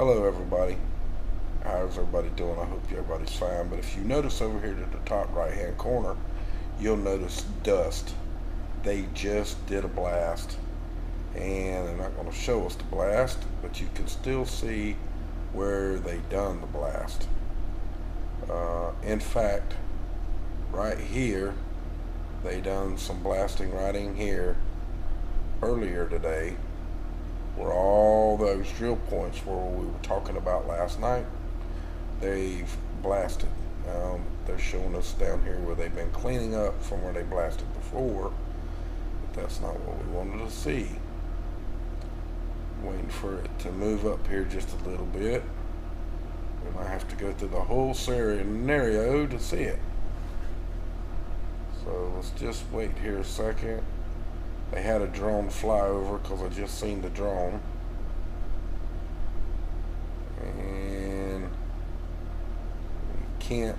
Hello everybody, how's everybody doing? I hope everybody's fine. But if you notice over here to the top right hand corner, you'll notice dust. They just did a blast, and they're not going to show us the blast, but you can still see where they done the blast. In fact, right here, they done some blasting right in here earlier today, where all those drill points where we were talking about last night, they've blasted. They're showing us down here where they've been cleaning up from where they blasted before, but that's not what we wanted to see. Waiting for it to move up here just a little bit. We might have to go through the whole scenario to see it. So let's just wait here a second. They had a drone fly over because I just seen the drone, and you can't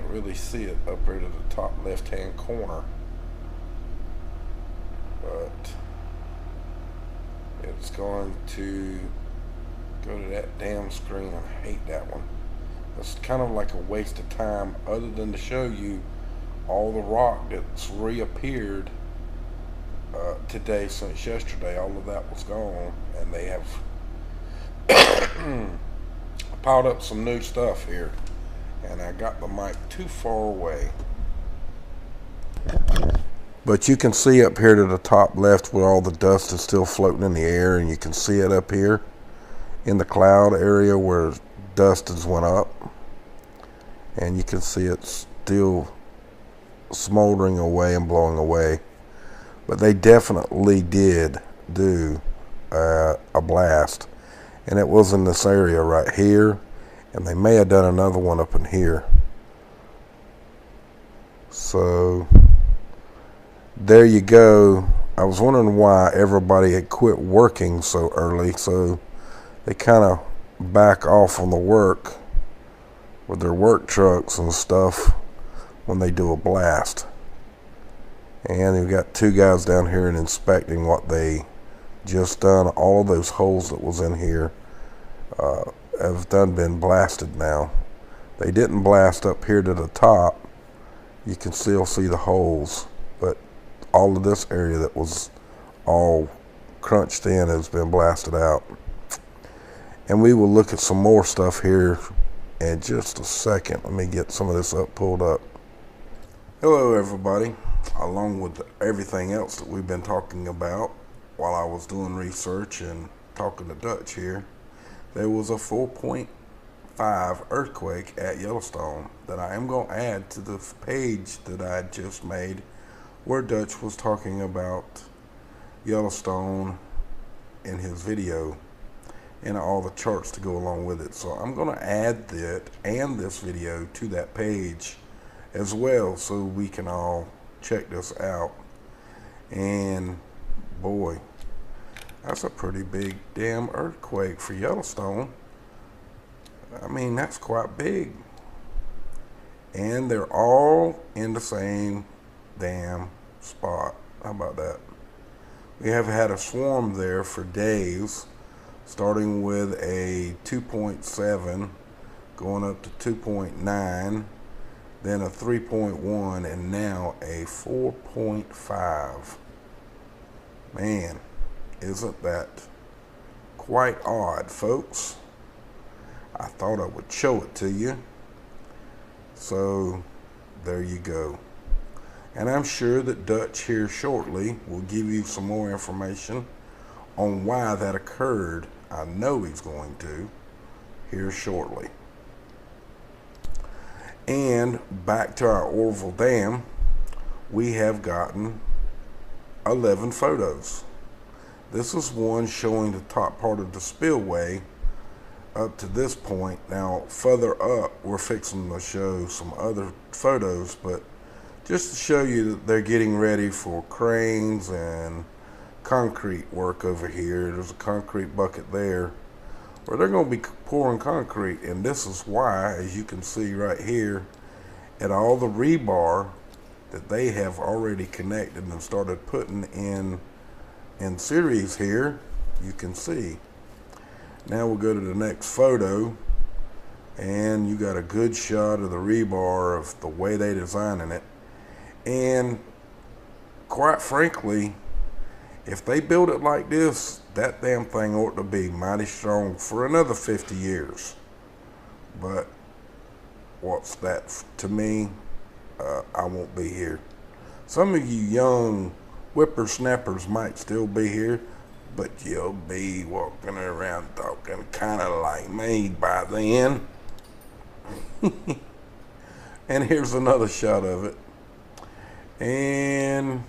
really see it up here to the top left hand corner, but it's going to go to that damn screen. I hate that one. It's kind of like a waste of time, other than to show you all the rock that's reappeared today since yesterday. All of that was gone, and they have piled up some new stuff here, and I got the mic too far away. But you can see up here to the top left where all the dust is still floating in the air, and you can see it up here in the cloud area where dust has went up, and you can see it's still smoldering away and blowing away. But they definitely did do a blast, and it was in this area right here, and they may have done another one up in here. So there you go. I was wondering why everybody had quit working so early, so they kind of back off on the work with their work trucks and stuff when they do a blast. And you've got two guys down here and inspecting what they just done. All of those holes that was in here have been blasted now. They didn't blast up here to the top. You can still see the holes, but all of this area that was all crunched in has been blasted out. And we will look at some more stuff here in just a second. Let me get some of this pulled up. Hello everybody. Along with everything else that we've been talking about while I was doing research and talking to Dutch here, there was a 4.5 earthquake at Yellowstone that I am going to add to the page that I just made, where Dutch was talking about Yellowstone in his video and all the charts to go along with it. So I'm going to add that and this video to that page as well, so we can all check this out. And boy, that's a pretty big damn earthquake for Yellowstone. I mean, that's quite big, and they're all in the same damn spot. How about that? We have had a swarm there for days, starting with a 2.7 going up to 2.9, then a 3.1, and now a 4.5. Man, isn't that quite odd, folks? I thought I would show it to you. So there you go. And I'm sure that Dutch here shortly will give you some more information on why that occurred. I know he's going to here shortly. And back to our Oroville Dam, we have gotten 11 photos. This is one showing the top part of the spillway up to this point. Now further up, we're fixing to show some other photos, but just to show you that they're getting ready for cranes and concrete work over here. There's a concrete bucket there where they're going to be pouring concrete, and this is why, as you can see right here, at all the rebar that they have already connected and started putting in series here, you can see Now we'll go to the next photo, and you got a good shot of the rebar of the way they designing it. And quite frankly, if they build it like this, that damn thing ought to be mighty strong for another 50 years. But what's that to me? I won't be here. Some of you young whippersnappers might still be here, but you'll be walking around talking kind of like me by then. And here's another shot of it. And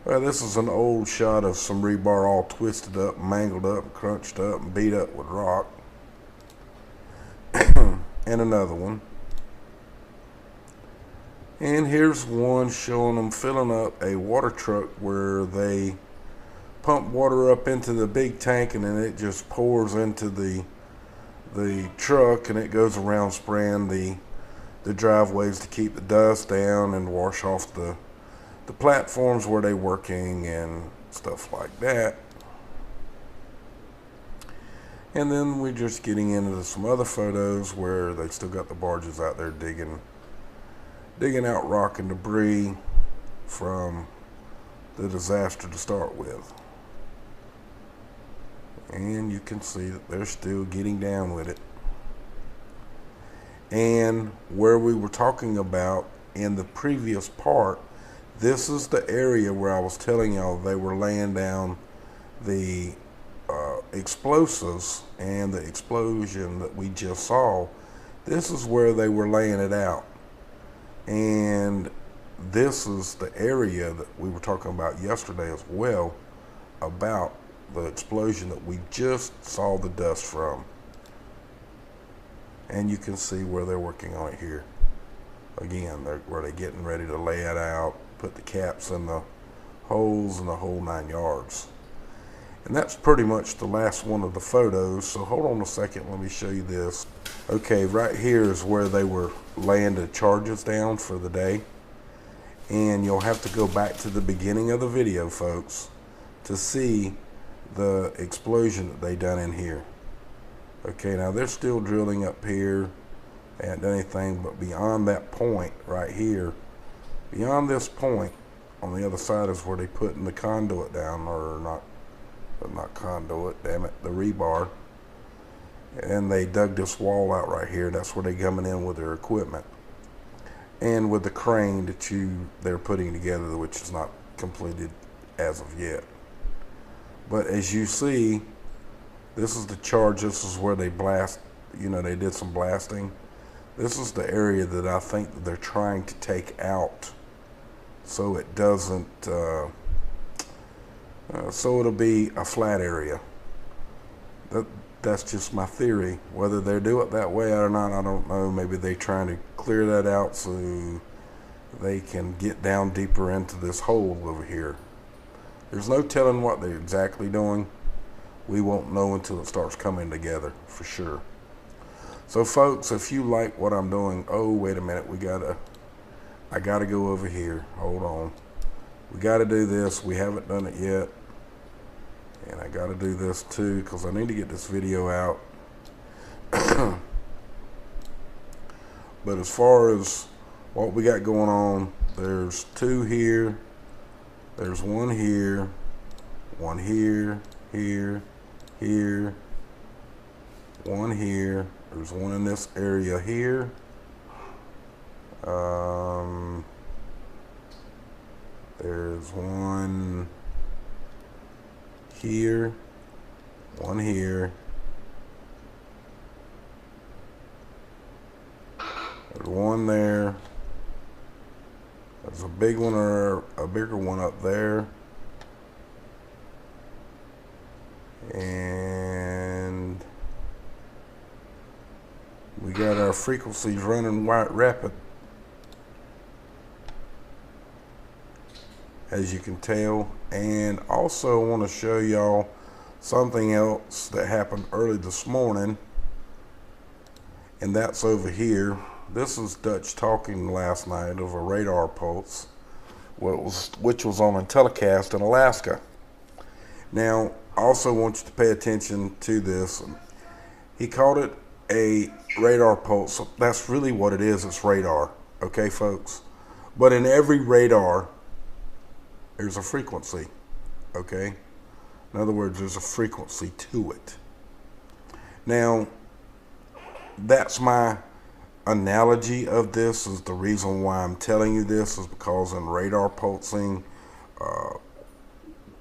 well, this is an old shot of some rebar all twisted up, mangled up, crunched up, and beat up with rock. And another one. And here's one showing them filling up a water truck where they pump water up into the big tank, and then it just pours into the truck, and it goes around spraying the driveways to keep the dust down and wash off the platforms where they're working and stuff like that. And then we're just getting into some other photos where they still got the barges out there digging out rock and debris from the disaster to start with. And you can see that they're still getting down with it. And where we were talking about in the previous part, this is the area where I was telling y'all they were laying down the explosives, and the explosion that we just saw, this is where they were laying it out. And this is the area that we were talking about yesterday as well, about the explosion that we just saw the dust from. And you can see where they're working on it here. Again, where they're getting ready to lay it out, put the caps in the holes and the whole 9 yards. And that's pretty much the last one of the photos. So hold on a second, let me show you this. Okay, right here is where they were laying the charges down for the day. And you'll have to go back to the beginning of the video, folks, to see the explosion that they done in here. Okay, now they're still drilling up here. They haven't done anything, but beyond that point right here, beyond this point on the other side is where they putting the conduit down, or not conduit, damn it, the rebar. And they dug this wall out right here. That's where they coming in with their equipment, and with the crane that they're putting together, which is not completed as of yet. But as you see, this is the charge. This is where they blast, they did some blasting. This is the area that I think that they're trying to take out, so it doesn't, so it'll be a flat area. That's just my theory. Whether they do it that way or not, I don't know. Maybe they're trying to clear that out so they can get down deeper into this hole over here. There's no telling what they're exactly doing. We won't know until it starts coming together for sure. So folks, if you like what I'm doing, oh wait a minute, I gotta go over here. Hold on. We gotta do this. We haven't done it yet. And I gotta do this too, because I need to get this video out. But as far as what we got going on, there's 2 here. There's 1 here. 1 here, here, here. 1 here. There's 1 in this area here. There's 1 here. 1 here. There's 1 there. There's a big one, or a bigger one up there. And we got our frequencies running white rapid, as you can tell. And also I want to show y'all something else that happened early this morning, and that's over here. This is Dutch talking last night of a radar pulse, which was on a telecast in Alaska. Now, I also want you to pay attention to this. He called it a radar pulse. That's really what it is. It's radar. Okay, folks? But in every radar, there's a frequency. Okay? In other words, there's a frequency to it. Now, that's my analogy of this. Is the reason why I'm telling you this is because in radar pulsing,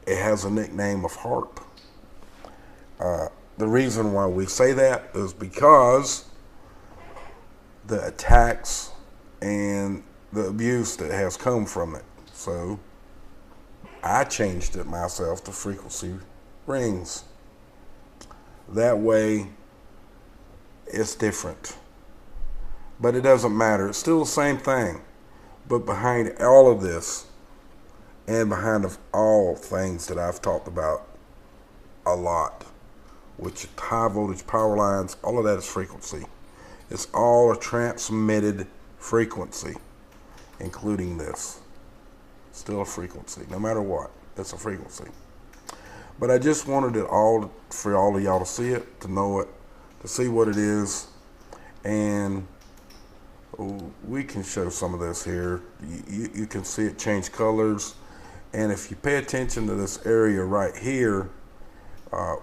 it has a nickname of HARP. The reason why we say that is because the attacks and the abuse that has come from it. So I changed it myself to frequency rings. That way it's different. But it doesn't matter. It's still the same thing. But behind all of this, and behind of all things that I've talked about a lot, which high voltage power lines, all of that is frequency. It's all a transmitted frequency, including this. Still a frequency, no matter what, it's a frequency. But I just wanted it all for all of y'all to see it, to know it, to see what it is. And we can show some of this here. You can see it change colors. And if you pay attention to this area right here,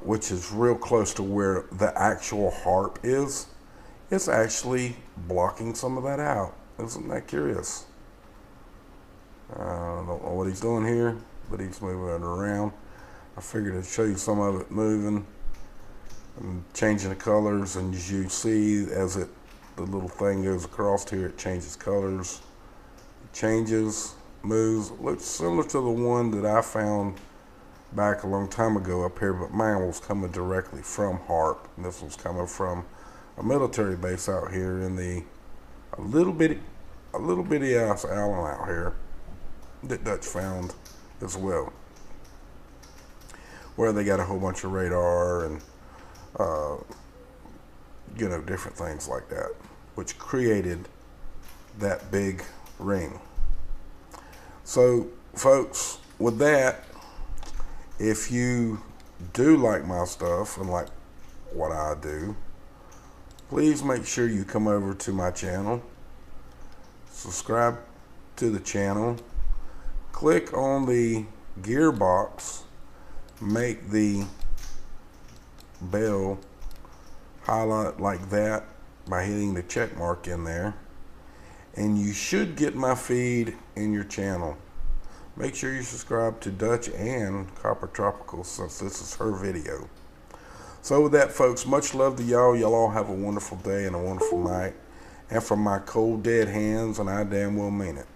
which is real close to where the actual harp is, it's actually blocking some of that out. Isn't that curious? I don't know what he's doing here, but he's moving it around. I figured I'd show you some of it moving and changing the colors. And as you see, as the little thing goes across here, it changes colors. It changes, moves. It looks similar to the one that I found back a long time ago up here, but mine was coming directly from HARP, and this was coming from a military base out here in a little bitty ass island out here that Dutch found as well, where they got a whole bunch of radar and different things like that, which created that big ring. So folks, with that, if you do like my stuff and like what I do, please make sure you come over to my channel, subscribe to the channel, click on the gearbox, make the bell highlight like that by hitting the check mark in there, and you should get my feed in your channel. Make sure you subscribe to Dutch and Copper Tropical, since this is her video. So with that, folks, much love to y'all. Y'all all have a wonderful day and a wonderful night. And from my cold dead hands, and I damn well mean it,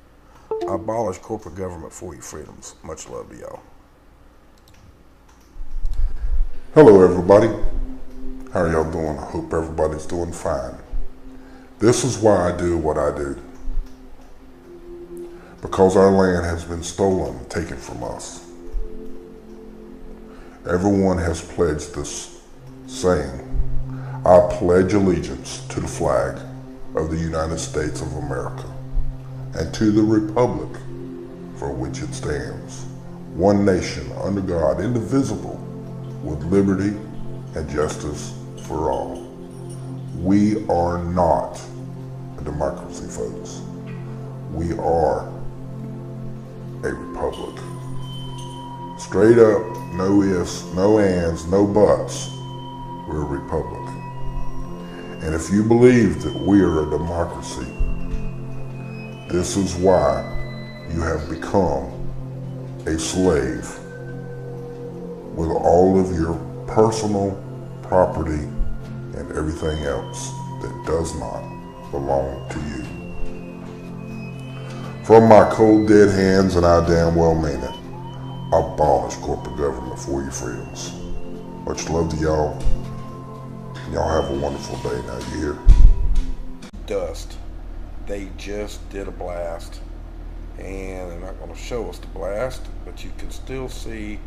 abolish corporate government for your freedoms. Much love to y'all. Hello everybody. How are y'all doing? I hope everybody's doing fine. This is why I do what I do. Because our land has been stolen, taken from us. Everyone has pledged this, saying, I pledge allegiance to the flag of the United States of America and to the republic for which it stands, one nation under God, indivisible, with liberty and justice for all. We are not a democracy, folks. We are a republic. Straight up, no ifs, no ands, no buts. We're a republic. And if you believe that we are a democracy, this is why you have become a slave with all of your personal property and everything else that does not belong to you. From my cold dead hands, and I damn well mean it, abolish corporate government for your freedoms. Much love to y'all. Y'all have a wonderful day. Now you hear? Dust. They just did a blast, and they're not going to show us the blast, but you can still see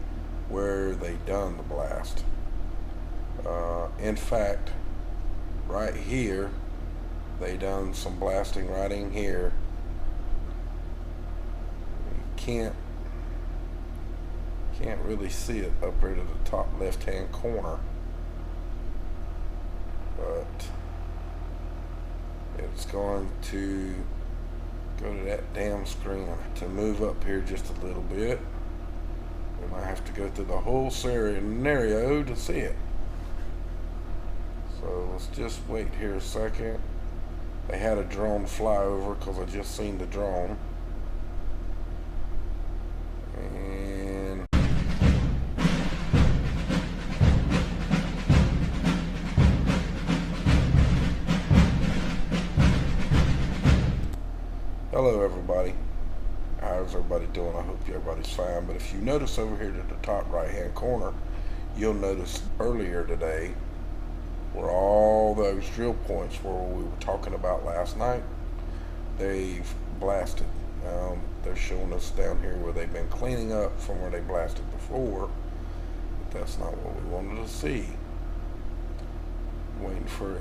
where they done the blast. In fact, right here, they done some blasting right in here. Can't really see it up here to the top left hand corner, but it's going to go to that damn screen. To move up here just a little bit, we might have to go through the whole scenario to see it. So let's just wait here a second. They had a drone fly over because I just seen the drone. And hello everybody. How's everybody doing? I hope everybody's fine. But if you notice over here to the top right hand corner, you'll notice earlier today where all those drill points where we were talking about last night, they've blasted. They're showing us down here where they've been cleaning up from where they blasted before, but that's not what we wanted to see. Waiting for it